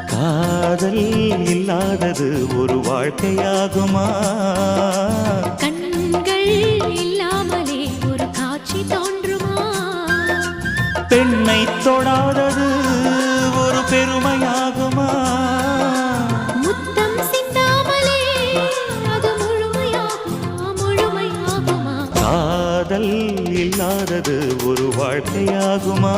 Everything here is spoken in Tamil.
காதல் இல்லாதது ஒரு வாழ்க்கையாகுமா? கண்கள் இல்லாமலே ஒரு காட்சி தோன்றுமா? பெண்ணை தொடாதது ஒரு பெருமையாகுமா? முத்தம் சிந்தாமலே அது முழுமையாகுமா? முழுமையாகுமா? காதல் இல்லாதது ஒரு வாழ்க்கையாகுமா?